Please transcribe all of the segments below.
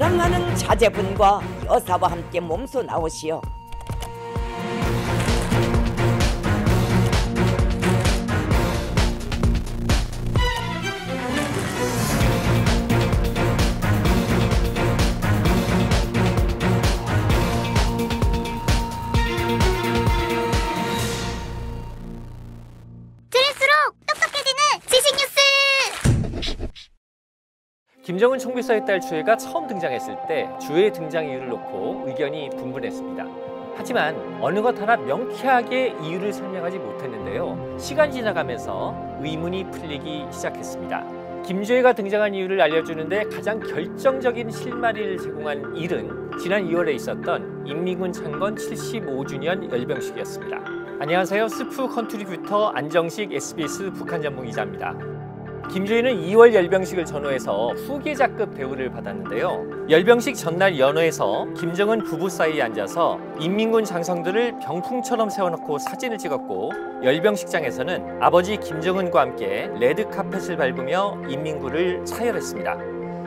사랑하는 자제분과 여사와 함께 몸소 나오시어 김정은 총비서의 딸 주혜가 처음 등장했을 때 주혜의 등장 이유를 놓고 의견이 분분했습니다. 하지만 어느 것 하나 명쾌하게 이유를 설명하지 못했는데요. 시간이 지나가면서 의문이 풀리기 시작했습니다. 김주혜가 등장한 이유를 알려주는데 가장 결정적인 실마리를 제공한 일은 지난 2월에 있었던 인민군 창건 75주년 열병식이었습니다. 안녕하세요. 스프 컨트리뷰터 안정식 SBS 북한 전문 기자입니다. 김주혜는 2월 열병식을 전후해서 후계자급 대우를 받았는데요. 열병식 전날 연호에서 김정은 부부 사이에 앉아서 인민군 장성들을 병풍처럼 세워놓고 사진을 찍었고, 열병식장에서는 아버지 김정은과 함께 레드카펫을 밟으며 인민군을 차열했습니다.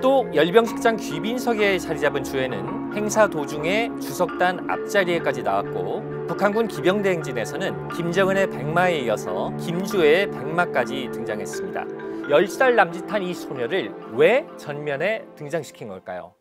또 열병식장 귀빈석에 자리 잡은 주혜는 행사 도중에 주석단 앞자리에까지 나왔고, 북한군 기병대 행진에서는 김정은의 백마에 이어서 김주혜의 백마까지 등장했습니다. 10살 남짓한 이 소녀를 왜 전면에 등장시킨 걸까요?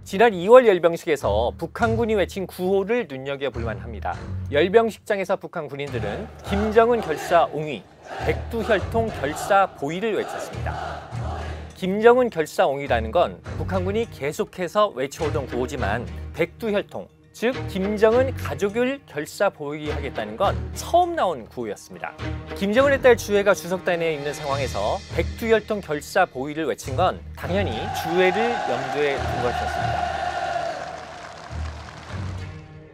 지난 2월 열병식에서 북한군이 외친 구호를 눈여겨볼 만합니다. 열병식장에서 북한 군인들은 김정은 결사 옹위, 백두혈통 결사 보위를 외쳤습니다. 김정은 결사 옹위라는 건 북한군이 계속해서 외쳐오던 구호지만, 백두혈통, 즉 김정은 가족을 결사 보위하겠다는 건 처음 나온 구호였습니다. 김정은의 딸 주혜가 주석단에 있는 상황에서 백두혈통 결사 보위를 외친 건 당연히 주혜를 염두에 둔 것이었습니다.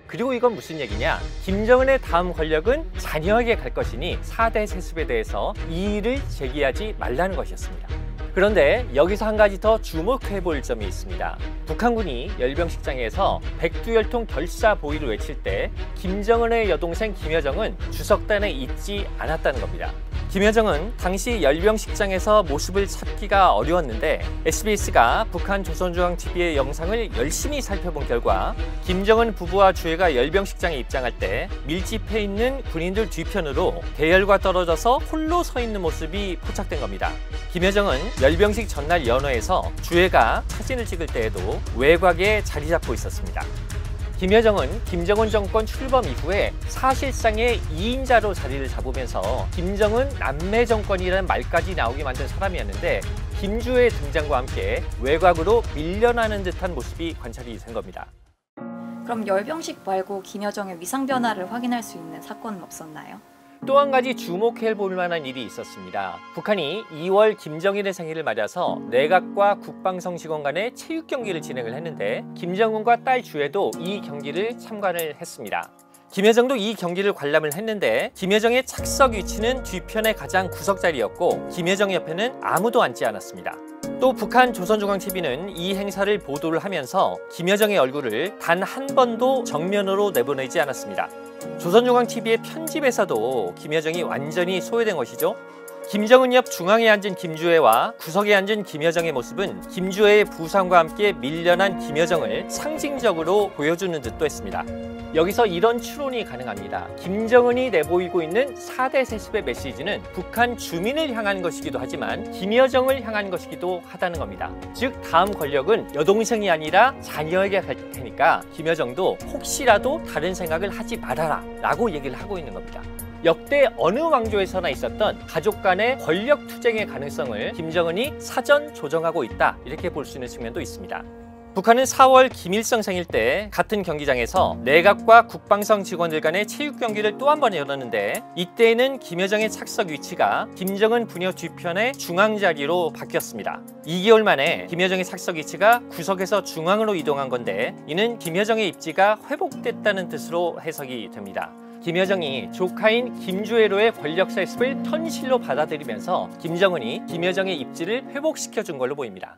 그리고 이건 무슨 얘기냐? 김정은의 다음 권력은 잔여하게 갈 것이니 4대 세습에 대해서 이의를 제기하지 말라는 것이었습니다. 그런데 여기서 한 가지 더 주목해 볼 점이 있습니다. 북한군이 열병식장에서 백두혈통 결사 보위를 외칠 때 김정은의 여동생 김여정은 주석단에 있지 않았다는 겁니다. 김여정은 당시 열병식장에서 모습을 찾기가 어려웠는데 SBS가 북한 조선중앙TV의 영상을 열심히 살펴본 결과 김정은 부부와 주혜가 열병식장에 입장할 때 밀집해 있는 군인들 뒤편으로 대열과 떨어져서 홀로 서 있는 모습이 포착된 겁니다. 김여정은 열병식 전날 연호에서 주혜가 사진을 찍을 때에도 외곽에 자리 잡고 있었습니다. 김여정은 김정은 정권 출범 이후에 사실상의 2인자로 자리를 잡으면서 김정은 남매 정권이라는 말까지 나오게 만든 사람이었는데, 김주혜의 등장과 함께 외곽으로 밀려나는 듯한 모습이 관찰이 된 겁니다. 그럼 열병식 말고 김여정의 위상 변화를 확인할 수 있는 사건은 없었나요? 또 한 가지 주목해 볼 만한 일이 있었습니다. 북한이 2월 김정일의 생일을 맞아서 내각과 국방성 직원 간의 체육 경기를 진행을 했는데, 김정은과 딸 주혜도 이 경기를 참관을 했습니다. 김여정도 이 경기를 관람을 했는데, 김여정의 착석 위치는 뒤편의 가장 구석 자리였고 김여정 옆에는 아무도 앉지 않았습니다. 또 북한 조선중앙TV는 이 행사를 보도를 하면서 김여정의 얼굴을 단 한 번도 정면으로 내보내지 않았습니다. 조선중앙TV의 편집에서도 김여정이 완전히 소외된 것이죠. 김정은 옆 중앙에 앉은 김주혜와 구석에 앉은 김여정의 모습은 김주혜의 부상과 함께 밀려난 김여정을 상징적으로 보여주는 듯도 했습니다. 여기서 이런 추론이 가능합니다. 김정은이 내보이고 있는 4대 세습의 메시지는 북한 주민을 향한 것이기도 하지만 김여정을 향한 것이기도 하다는 겁니다. 즉 다음 권력은 여동생이 아니라 자녀에게 갈 테니까 김여정도 혹시라도 다른 생각을 하지 말아라 라고 얘기를 하고 있는 겁니다. 역대 어느 왕조에서나 있었던 가족 간의 권력 투쟁의 가능성을 김정은이 사전 조정하고 있다, 이렇게 볼 수 있는 측면도 있습니다. 북한은 4월 김일성 생일 때 같은 경기장에서 내각과 국방성 직원들 간의 체육 경기를 또 한 번 열었는데, 이때에는 김여정의 착석 위치가 김정은 부녀 뒤편의 중앙 자리로 바뀌었습니다. 2개월 만에 김여정의 착석 위치가 구석에서 중앙으로 이동한 건데, 이는 김여정의 입지가 회복됐다는 뜻으로 해석이 됩니다. 김여정이 조카인 김주혜로의 권력 세습을 현실로 받아들이면서 김정은이 김여정의 입지를 회복시켜준 걸로 보입니다.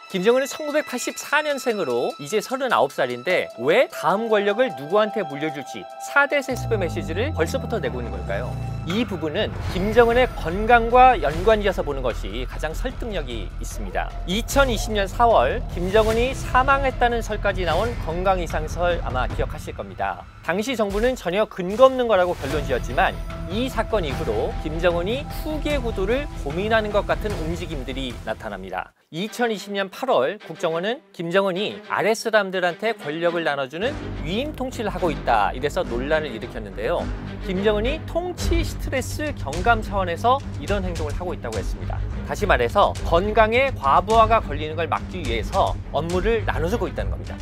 김정은은 1984년생으로 이제 39살인데 왜 다음 권력을 누구한테 물려줄지 4대 세습의 메시지를 벌써부터 내고 있는 걸까요? 이 부분은 김정은의 건강과 연관지어서 보는 것이 가장 설득력이 있습니다. 2020년 4월 김정은이 사망했다는 설까지 나온 건강 이상설 아마 기억하실 겁니다. 당시 정부는 전혀 근거 없는 거라고 결론지었지만 이 사건 이후로 김정은이 후계 구도를 고민하는 것 같은 움직임들이 나타납니다. 2020년 8월 국정원은 김정은이 아랫사람들한테 권력을 나눠주는 위임 통치를 하고 있다, 이래서 논란을 일으켰는데요. 김정은이 통치 스트레스 경감 차원에서 이런 행동을 하고 있다고 했습니다. 다시 말해서 건강에 과부하가 걸리는 걸 막기 위해서 업무를 나눠주고 있다는 겁니다.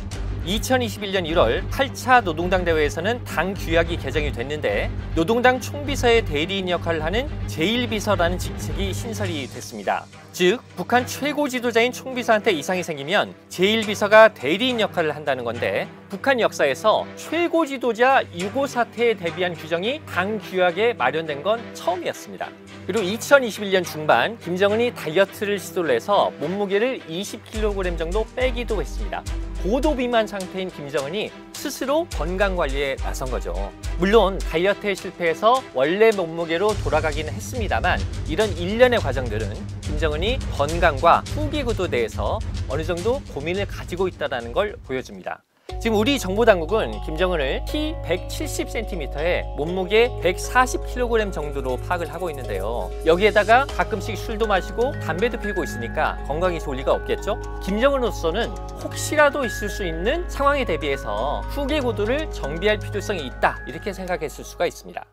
2021년 1월 8차 노동당 대회에서는 당 규약이 개정이 됐는데 노동당 총비서의 대리인 역할을 하는 제1비서라는 직책이 신설이 됐습니다. 즉 북한 최고 지도자인 총비서한테 이상이 생기면 제1비서가 대리인 역할을 한다는 건데, 북한 역사에서 최고 지도자 유고 사태에 대비한 규정이 당 규약에 마련된 건 처음이었습니다. 그리고 2021년 중반 김정은이 다이어트를 시도를 해서 몸무게를 20kg 정도 빼기도 했습니다. 고도 비만 상태인 김정은이 스스로 건강관리에 나선 거죠. 물론 다이어트에 실패해서 원래 몸무게로 돌아가기는 했습니다만 이런 일련의 과정들은 김정은이 건강과 후기 구도에 대해서 어느 정도 고민을 가지고 있다는 걸 보여줍니다. 지금 우리 정보당국은 김정은을 키 170cm에 몸무게 140kg 정도로 파악을 하고 있는데요. 여기에다가 가끔씩 술도 마시고 담배도 피우고 있으니까 건강이 좋을 리가 없겠죠? 김정은으로서는 혹시라도 있을 수 있는 상황에 대비해서 후계 구도를 정비할 필요성이 있다, 이렇게 생각했을 수가 있습니다.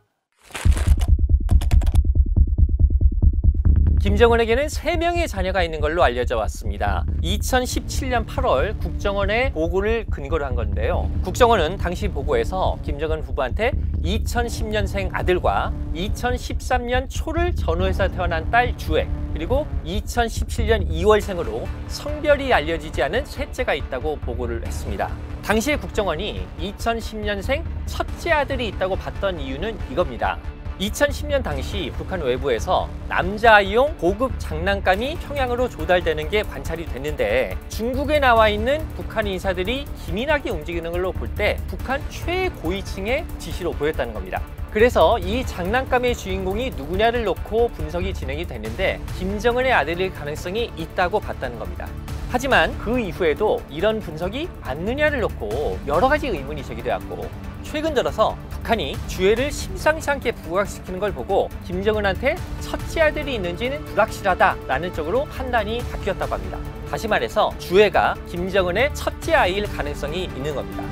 김정은에게는 3명의 자녀가 있는 걸로 알려져 왔습니다. 2017년 8월 국정원의 보고를 근거로 한 건데요. 국정원은 당시 보고에서 김정은 부부한테 2010년생 아들과 2013년 초를 전후해서 태어난 딸 주애, 그리고 2017년 2월생으로 성별이 알려지지 않은 셋째가 있다고 보고를 했습니다. 당시의 국정원이 2010년생 첫째 아들이 있다고 봤던 이유는 이겁니다. 2010년 당시 북한 외부에서 남자아이용 고급 장난감이 평양으로 조달되는 게 관찰이 됐는데, 중국에 나와 있는 북한 인사들이 기민하게 움직이는 걸로 볼 때 북한 최고위층의 지시로 보였다는 겁니다. 그래서 이 장난감의 주인공이 누구냐를 놓고 분석이 진행이 됐는데 김정은의 아들일 가능성이 있다고 봤다는 겁니다. 하지만 그 이후에도 이런 분석이 맞느냐를 놓고 여러 가지 의문이 제기되었고, 최근 들어서 북한이 주애를 심상치 않게 부각시키는 걸 보고 김정은한테 첫째 아들이 있는지는 불확실하다라는 쪽으로 판단이 바뀌었다고 합니다. 다시 말해서 주애가 김정은의 첫째 아이일 가능성이 있는 겁니다.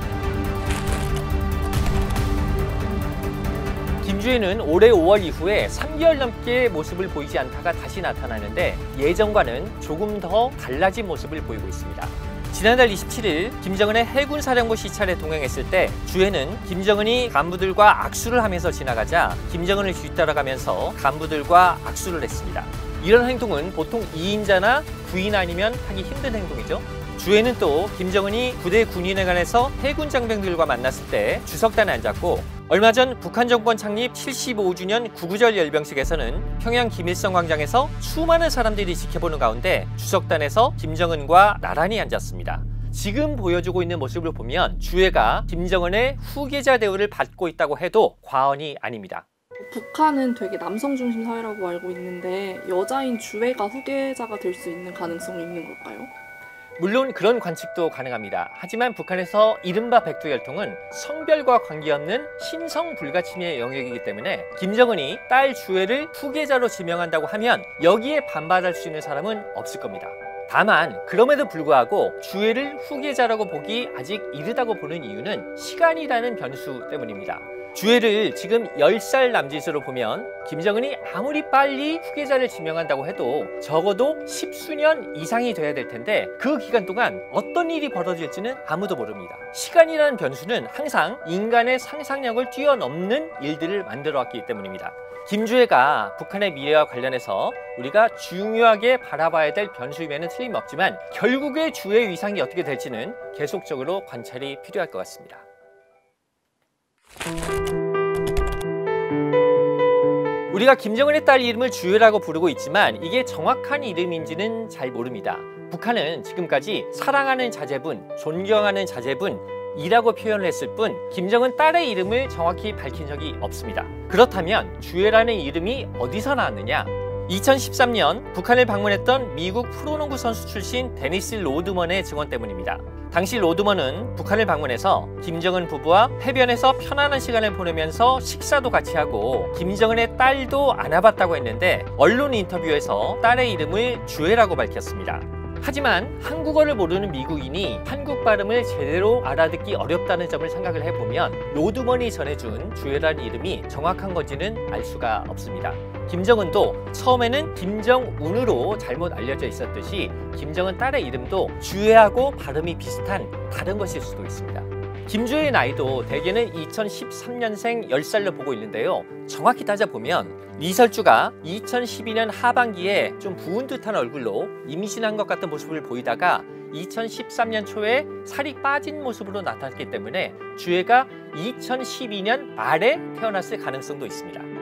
김주애는 올해 5월 이후에 3개월 넘게 모습을 보이지 않다가 다시 나타나는데 예전과는 조금 더 달라진 모습을 보이고 있습니다. 지난달 27일 김정은의 해군사령부 시찰에 동행했을 때 주애는 김정은이 간부들과 악수를 하면서 지나가자 김정은을 뒤따라가면서 간부들과 악수를 했습니다. 이런 행동은 보통 2인자나 9인 아니면 하기 힘든 행동이죠. 주애는 또 김정은이 부대 군인에 관해서 해군 장병들과 만났을 때 주석단에 앉았고, 얼마 전 북한 정권 창립 75주년 구구절 열병식에서는 평양 김일성 광장에서 수많은 사람들이 지켜보는 가운데 주석단에서 김정은과 나란히 앉았습니다. 지금 보여주고 있는 모습을 보면 주애가 김정은의 후계자 대우를 받고 있다고 해도 과언이 아닙니다. 북한은 되게 남성 중심 사회라고 알고 있는데 여자인 주애가 후계자가 될 수 있는 가능성이 있는 걸까요? 물론 그런 관측도 가능합니다. 하지만 북한에서 이른바 백두혈통은 성별과 관계없는 신성 불가침의 영역이기 때문에 김정은이 딸 주애를 후계자로 지명한다고 하면 여기에 반발할 수 있는 사람은 없을 겁니다. 다만 그럼에도 불구하고 주애를 후계자라고 보기 아직 이르다고 보는 이유는 시간이라는 변수 때문입니다. 주애를 지금 10살 남짓으로 보면 김정은이 아무리 빨리 후계자를 지명한다고 해도 적어도 10수년 이상이 돼야 될 텐데 그 기간 동안 어떤 일이 벌어질지는 아무도 모릅니다. 시간이라는 변수는 항상 인간의 상상력을 뛰어넘는 일들을 만들어왔기 때문입니다. 김주애가 북한의 미래와 관련해서 우리가 중요하게 바라봐야 될 변수임에는 틀림없지만 결국의 주애 위상이 어떻게 될지는 계속적으로 관찰이 필요할 것 같습니다. 우리가 김정은의 딸 이름을 주애라고 부르고 있지만 이게 정확한 이름인지는 잘 모릅니다. 북한은 지금까지 사랑하는 자제분, 존경하는 자제분, 이라고 표현을 했을 뿐 김정은 딸의 이름을 정확히 밝힌 적이 없습니다. 그렇다면 주애라는 이름이 어디서 나왔느냐? 2013년 북한을 방문했던 미국 프로농구 선수 출신 데니스 로드먼의 증언 때문입니다. 당시 로드먼은 북한을 방문해서 김정은 부부와 해변에서 편안한 시간을 보내면서 식사도 같이 하고 김정은의 딸도 안아봤다고 했는데 언론 인터뷰에서 딸의 이름을 주애라고 밝혔습니다. 하지만 한국어를 모르는 미국인이 한국 발음을 제대로 알아듣기 어렵다는 점을 생각을 해보면 로드먼이 전해준 주애라는 이름이 정확한 건지는 알 수가 없습니다. 김정은도 처음에는 김정운으로 잘못 알려져 있었듯이 김정은 딸의 이름도 주애하고 발음이 비슷한 다른 것일 수도 있습니다. 김주애의 나이도 대개는 2013년생 10살로 보고 있는데요. 정확히 따져보면 리설주가 2012년 하반기에 좀 부은 듯한 얼굴로 임신한 것 같은 모습을 보이다가 2013년 초에 살이 빠진 모습으로 나타났기 때문에 주애가 2012년 말에 태어났을 가능성도 있습니다.